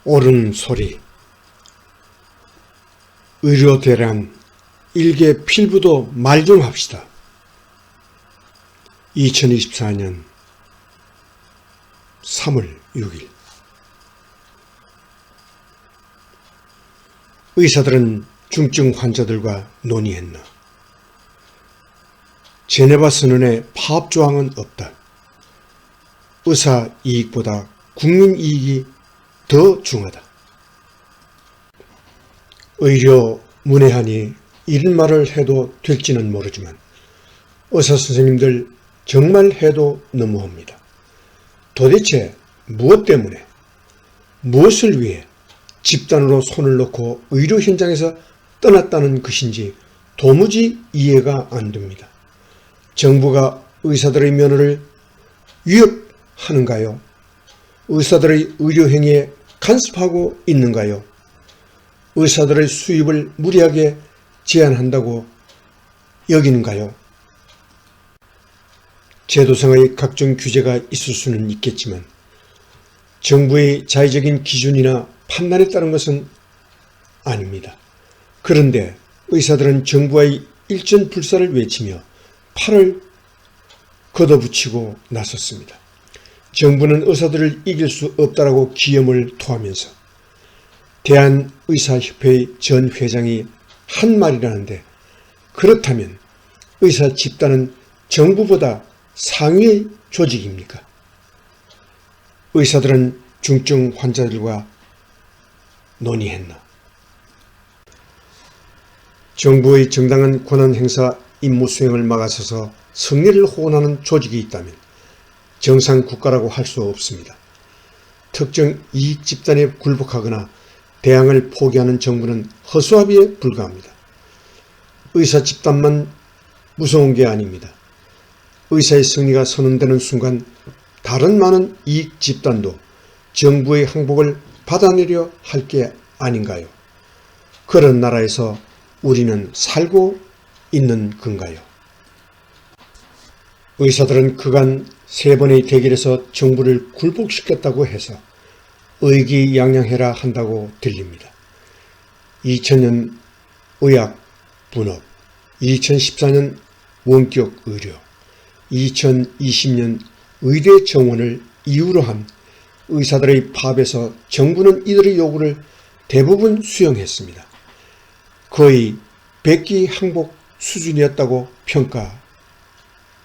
옳은 소리. 의료대란 일개 필부도 말 좀 합시다. 2024년 3월 6일. 의사들은 중증 환자들과 논의했나. 제네바 선언에 파업조항은 없다. 의사 이익보다 국민 이익이 더 중하다. 의료 문외한이 이런 말을 해도 될지는 모르지만 의사 선생님들 정말 해도 너무합니다. 도대체 무엇 때문에, 무엇을 위해 집단으로 손을 놓고 의료 현장에서 떠났다는 것인지 도무지 이해가 안 됩니다. 정부가 의사들의 면허를 위협하는가요? 의사들의 의료 행위에 간섭하고 있는가요? 의사들의 수입을 무리하게 제한한다고 여기는가요? 제도상의 각종 규제가 있을 수는 있겠지만 정부의 자의적인 기준이나 판단에 따른 것은 아닙니다. 그런데 의사들은 정부와의 일전불사를 외치며 팔을 걷어붙이고 나섰습니다. 정부는 의사들을 이길 수 없다라고 기염을 토하면서 대한의사협회의 전 회장이 한 말이라는데, 그렇다면 의사 집단은 정부보다 상위의 조직입니까? 의사들은 중증 환자들과 논의했나. 정부의 정당한 권한 행사 임무 수행을 막아서서 승리를 호언하는 조직이 있다면 정상 국가라고 할 수 없습니다. 특정 이익 집단에 굴복하거나 대항을 포기하는 정부는 허수아비에 불과합니다. 의사 집단만 무서운 게 아닙니다. 의사의 승리가 선언되는 순간 다른 많은 이익 집단도 정부의 항복을 받아내려 할 게 아닌가요? 그런 나라에서 우리는 살고 있는 건가요? 의사들은 그간 3번의 대결에서 정부를 굴복시켰다고 해서 의기양양해라 한다고 들립니다. 2000년 의학 분업, 2014년 원격 의료, 2020년 의대 정원을 이유로 한 의사들의 파업에서 정부는 이들의 요구를 대부분 수용했습니다. 거의 백기 항복 수준이었다고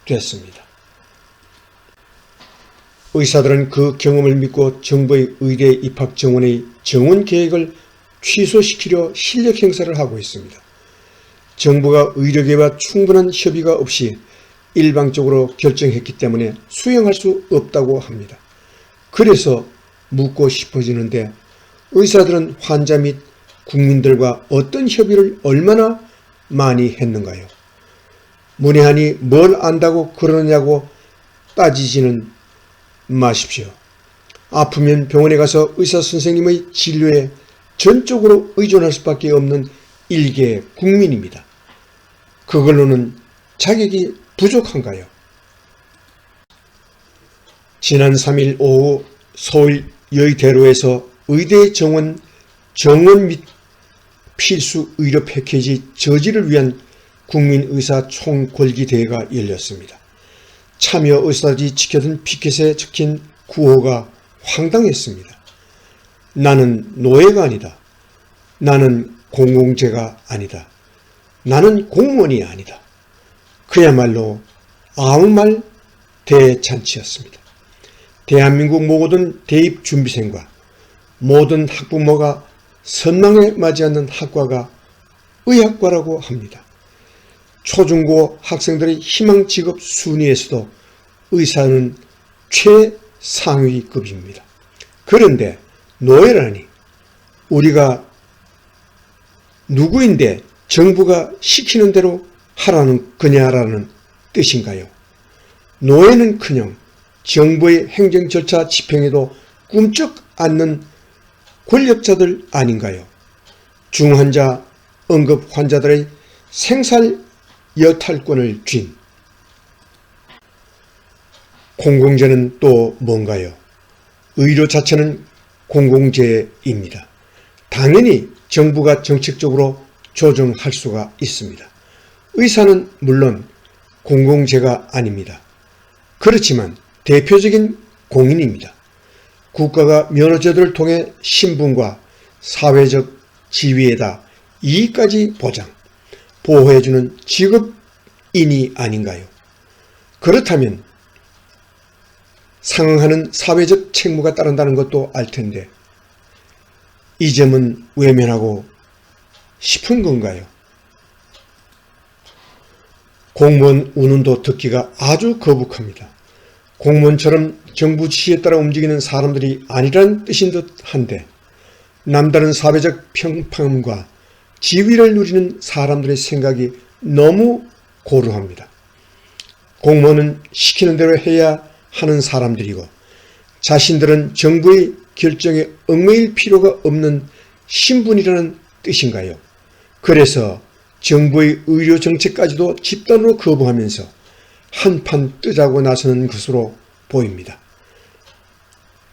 평가됐습니다. 의사들은 그 경험을 믿고 정부의 의대 입학 정원의 정원 계획을 취소시키려 실력 행사를 하고 있습니다. 정부가 의료계와 충분한 협의가 없이 일방적으로 결정했기 때문에 수용할 수 없다고 합니다. 그래서 묻고 싶어지는데, 의사들은 환자 및 국민들과 어떤 협의를 얼마나 많이 했는가요? 문외한이 뭘 안다고 그러느냐고 따지지는 마십시오. 아프면 병원에 가서 의사 선생님의 진료에 전적으로 의존할 수밖에 없는 일개 국민입니다. 그걸로는 자격이 부족한가요? 지난 3일 오후 서울 여의대로에서 의대 정원 및 필수 의료 패키지 저지를 위한 국민의사 총궐기대회가 열렸습니다. 참여 의사들이 지켜든 피켓에 적힌 구호가 황당했습니다. 나는 노예가 아니다. 나는 공공재가 아니다. 나는 공무원이 아니다. 그야말로 아무 말 대잔치였습니다. 대한민국 모든 대입준비생과 모든 학부모가 선망에 맞지 않는 학과가 의학과라고 합니다. 초중고 학생들의 희망 직업 순위에서도 의사는 최상위급입니다. 그런데 노예라니, 우리가 누구인데 정부가 시키는 대로 하라는 거냐라는 뜻인가요? 노예는커녕 정부의 행정 절차 집행에도 꿈쩍 않는 권력자들 아닌가요? 중환자, 응급 환자들의 생살 여탈권을 쥔 공공재는 또 뭔가요? 의료 자체는 공공재입니다. 당연히 정부가 정책적으로 조정할 수가 있습니다. 의사는 물론 공공재가 아닙니다. 그렇지만 대표적인 공인입니다. 국가가 면허제도를 통해 신분과 사회적 지위에다 이익까지 보장, 보호해주는 직업인이 아닌가요? 그렇다면 상응하는 사회적 책무가 따른다는 것도 알 텐데 이 점은 외면하고 싶은 건가요? 공무원 운운도 듣기가 아주 거북합니다. 공무원처럼 정부 지시에 따라 움직이는 사람들이 아니란 뜻인 듯 한데 남다른 사회적 평판과 지위를 누리는 사람들의 생각이 너무 고루합니다. 공무원은 시키는 대로 해야 하는 사람들이고 자신들은 정부의 결정에 얽매일 필요가 없는 신분이라는 뜻인가요? 그래서 정부의 의료 정책까지도 집단으로 거부하면서 한판 뜨자고 나서는 것으로 보입니다.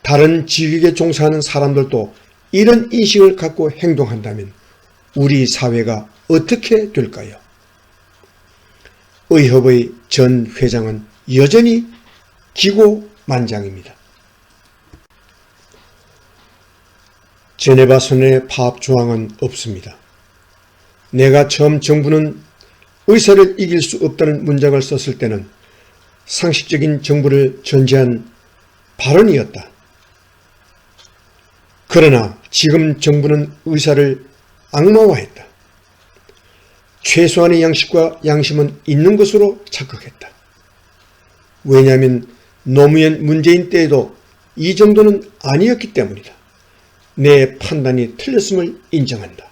다른 직위에 종사하는 사람들도 이런 인식을 갖고 행동한다면 우리 사회가 어떻게 될까요? 의협의 전 회장은 여전히 기고만장입니다. 제네바 선언의 파업 조항은 없습니다. 내가 처음 정부는 의사를 이길 수 없다는 문장을 썼을 때는 상식적인 정부를 전제한 발언이었다. 그러나 지금 정부는 의사를 악마화했다. 최소한의 양식과 양심은 있는 것으로 착각했다. 왜냐하면 노무현 문재인 때에도 이 정도는 아니었기 때문이다. 내 판단이 틀렸음을 인정한다.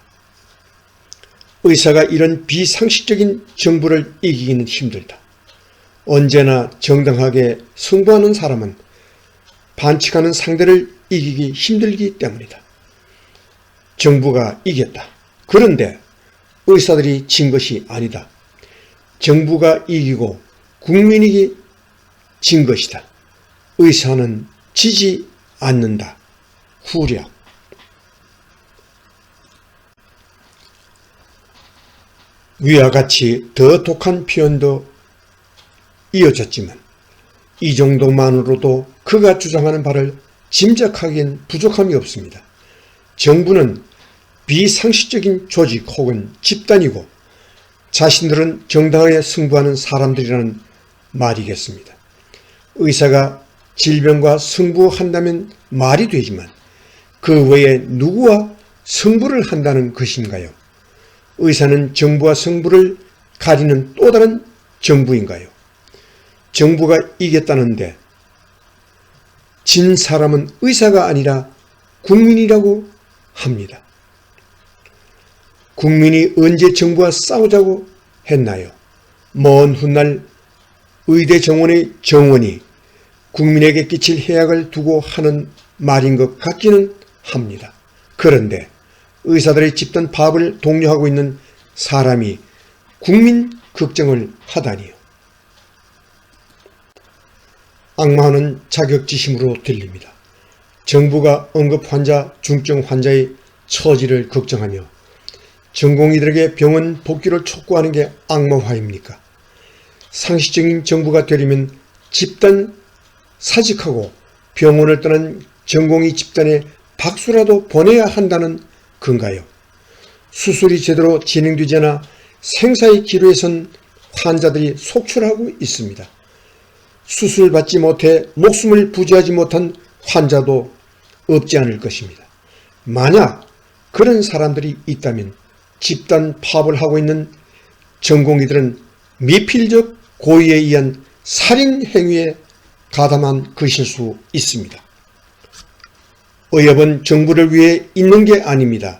의사가 이런 비상식적인 정부를 이기기는 힘들다. 언제나 정당하게 승부하는 사람은 반칙하는 상대를 이기기 힘들기 때문이다. 정부가 이겼다. 그런데 의사들이 진 것이 아니다. 정부가 이기고 국민이 진 것이다. 의사는 지지 않는다. 후략. 위와 같이 더 독한 표현도 이어졌지만 이 정도만으로도 그가 주장하는 바를 짐작하기엔 부족함이 없습니다. 정부는 비상식적인 조직 혹은 집단이고 자신들은 정당하게 승부하는 사람들이라는 말이겠습니다. 의사가 질병과 승부한다면 말이 되지만 그 외에 누구와 승부를 한다는 것인가요? 의사는 정부와 승부를 가리는 또 다른 정부인가요? 정부가 이겼다는데 진 사람은 의사가 아니라 국민이라고 합니다. 국민이 언제 정부와 싸우자고 했나요? 먼 훗날 의대 정원의 정원이 국민에게 끼칠 해악을 두고 하는 말인 것 같기는 합니다. 그런데 의사들의 집단 파업을 독려하고 있는 사람이 국민 걱정을 하다니요. 악마는 자격지심으로 들립니다. 정부가 응급 환자, 중증 환자의 처지를 걱정하며 전공의들에게 병원 복귀를 촉구하는 게 악마화입니까? 상식적인 정부가 되려면 집단 사직하고 병원을 떠난 전공의 집단에 박수라도 보내야 한다는 건가요? 수술이 제대로 진행되지 않아 생사의 기로에 선 환자들이 속출하고 있습니다. 수술받지 못해 목숨을 부지하지 못한 환자도 없지 않을 것입니다. 만약 그런 사람들이 있다면 집단 파업을 하고 있는 전공의들은 미필적 고의에 의한 살인 행위에 가담한 것일 수 있습니다. 의협은 정부를 위해 있는 게 아닙니다.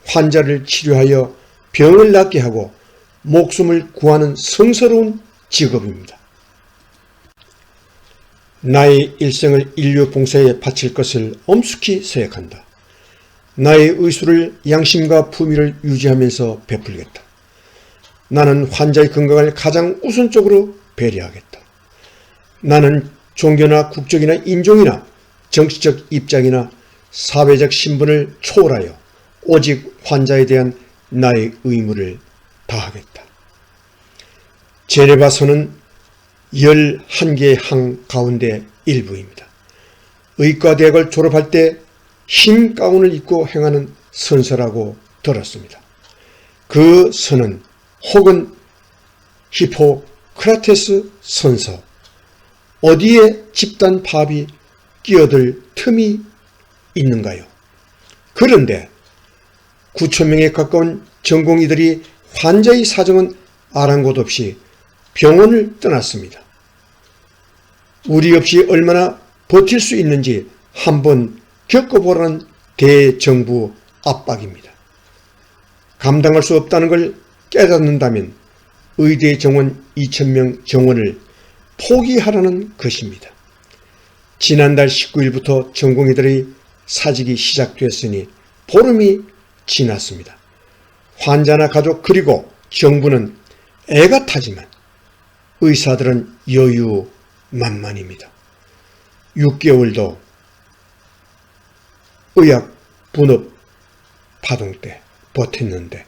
환자를 치료하여 병을 낫게 하고 목숨을 구하는 성스러운 직업입니다. 나의 일생을 인류 봉사에 바칠 것을 엄숙히 생각한다. 나의 의술을 양심과 품위를 유지하면서 베풀겠다. 나는 환자의 건강을 가장 우선적으로 배려하겠다. 나는 종교나 국적이나 인종이나 정치적 입장이나 사회적 신분을 초월하여 오직 환자에 대한 나의 의무를 다하겠다. 제네바서는 11개의 항 가운데 일부입니다. 의과대학을 졸업할 때 흰 가운을 입고 행하는 선서라고 들었습니다. 그 선은 혹은 히포크라테스 선서, 어디에 집단 파업이 끼어들 틈이 있는가요? 그런데 9,000명에 가까운 전공의들이 환자의 사정은 아랑곳 없이 병원을 떠났습니다. 우리 없이 얼마나 버틸 수 있는지 한번 겪어보라는 대정부 압박입니다. 감당할 수 없다는 걸 깨닫는다면 의대 정원 2,000명 정원을 포기하라는 것입니다. 지난달 19일부터 전공의들의 사직이 시작됐으니 보름이 지났습니다. 환자나 가족 그리고 정부는 애가 타지만 의사들은 여유만만입니다. 6개월도 의학 분업 파동 때 버텼는데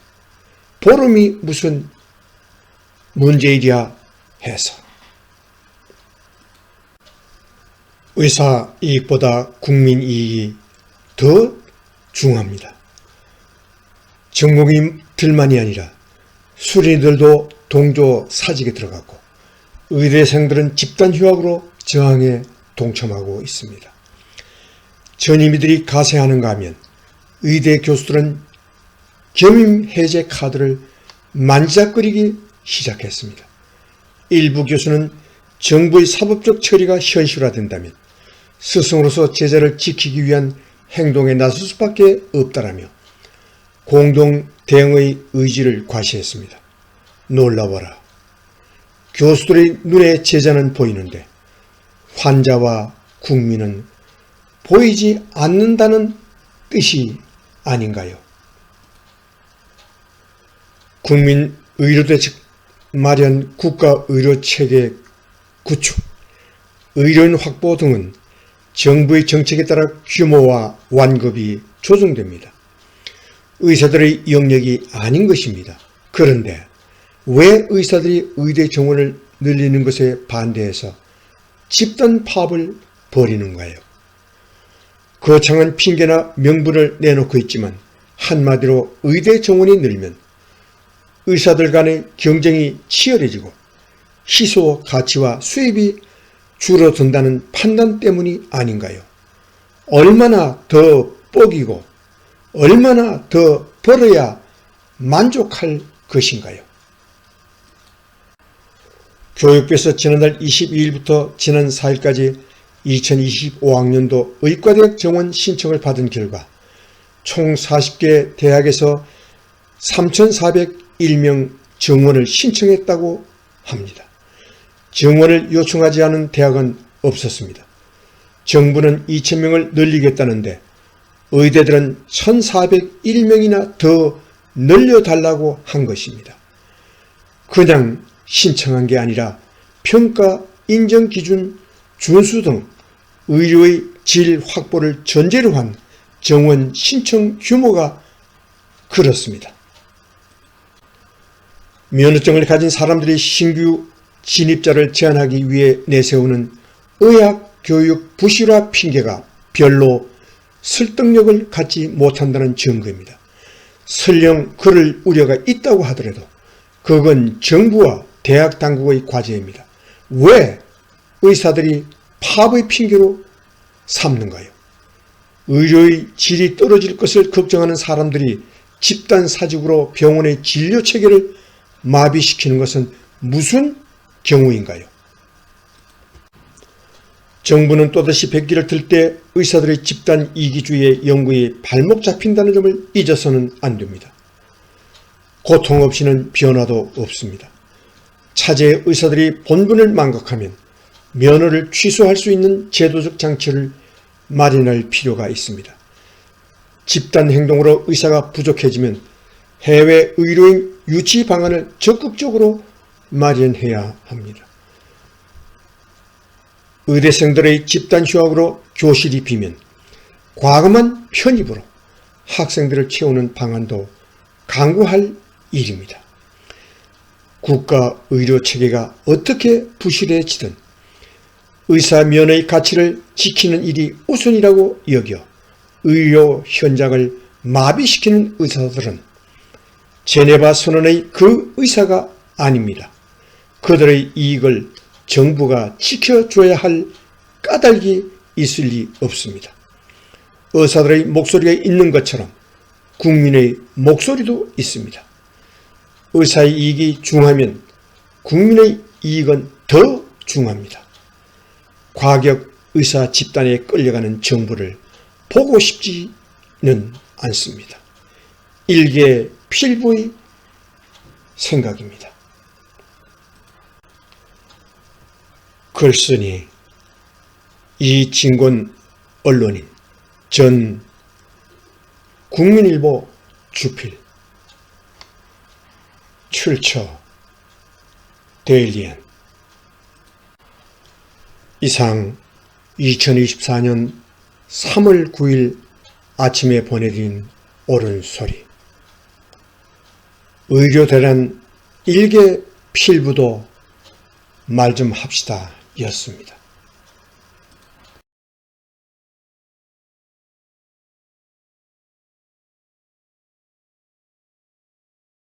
보름이 무슨 문제이랴 해서 의사 이익보다 국민 이익이 더 중요합니다. 전공의들만이 아니라 수리들도 동조 사직에 들어갔고 의대생들은 집단 휴학으로 저항에 동참하고 있습니다. 전임의들이 가세하는가 하면 의대 교수들은 겸임 해제 카드를 만지작거리기 시작했습니다. 일부 교수는 정부의 사법적 처리가 현실화된다면 스승으로서 제자를 지키기 위한 행동에 나설 수밖에 없다라며 공동 대응의 의지를 과시했습니다. 놀라워라. 교수들의 눈에 제자는 보이는데 환자와 국민은 보이지 않는다는 뜻이 아닌가요? 국민 의료대책 마련, 국가 의료체계 구축, 의료인 확보 등은 정부의 정책에 따라 규모와 완급이 조정됩니다. 의사들의 영역이 아닌 것입니다. 그런데 왜 의사들이 의대 정원을 늘리는 것에 반대해서 집단 파업을 벌이는가요? 거창한 핑계나 명분을 내놓고 있지만 한마디로 의대 정원이 늘면 의사들 간의 경쟁이 치열해지고 희소 가치와 수입이 줄어든다는 판단 때문이 아닌가요? 얼마나 더 뻑이고 얼마나 더 벌어야 만족할 것인가요? 교육부에서 지난달 22일부터 지난 4일까지 2025학년도 의과대학 정원 신청을 받은 결과 총 40개 대학에서 3,401명 정원을 신청했다고 합니다. 정원을 요청하지 않은 대학은 없었습니다. 정부는 2,000명을 늘리겠다는데 의대들은 1,401명이나 더 늘려달라고 한 것입니다. 그냥 신청한 게 아니라 평가, 인정 기준, 준수 등 의료의 질 확보를 전제로 한 정원 신청 규모가 그렇습니다. 면허증을 가진 사람들이 신규 진입자를 제한하기 위해 내세우는 의학 교육 부실화 핑계가 별로 설득력을 갖지 못한다는 증거입니다. 설령 그럴 우려가 있다고 하더라도 그건 정부와 대학 당국의 과제입니다. 왜 의사들이 파업의 핑계로 삼는가요? 의료의 질이 떨어질 것을 걱정하는 사람들이 집단 사직으로 병원의 진료 체계를 마비시키는 것은 무슨 경우인가요? 정부는 또다시 백기를 들 때 의사들의 집단 이기주의의 연구에 발목 잡힌다는 점을 잊어서는 안 됩니다. 고통 없이는 변화도 없습니다. 차제의 의사들이 본분을 망각하면 면허를 취소할 수 있는 제도적 장치를 마련할 필요가 있습니다. 집단 행동으로 의사가 부족해지면 해외 의료인 유치 방안을 적극적으로 마련해야 합니다. 의대생들의 집단 휴학으로 교실이 비면 과감한 편입으로 학생들을 채우는 방안도 강구할 일입니다. 국가 의료체계가 어떻게 부실해지든 의사면의 가치를 지키는 일이 우선이라고 여겨 의료 현장을 마비시키는 의사들은 제네바 선언의 그 의사가 아닙니다. 그들의 이익을 정부가 지켜줘야 할 까닭이 있을 리 없습니다. 의사들의 목소리가 있는 것처럼 국민의 목소리도 있습니다. 의사의 이익이 중하면 국민의 이익은 더 중합니다. 과격 의사 집단에 끌려가는 정부를 보고 싶지는 않습니다. 일개 필부의 생각입니다. 글쓰니 이 진권 언론인 전 국민일보 주필 출처 데일리언. 이상 2024년 3월 9일 아침에 보내드린 옳은 소리. 의료대란 일개 필부도 말 좀 합시다 였습니다.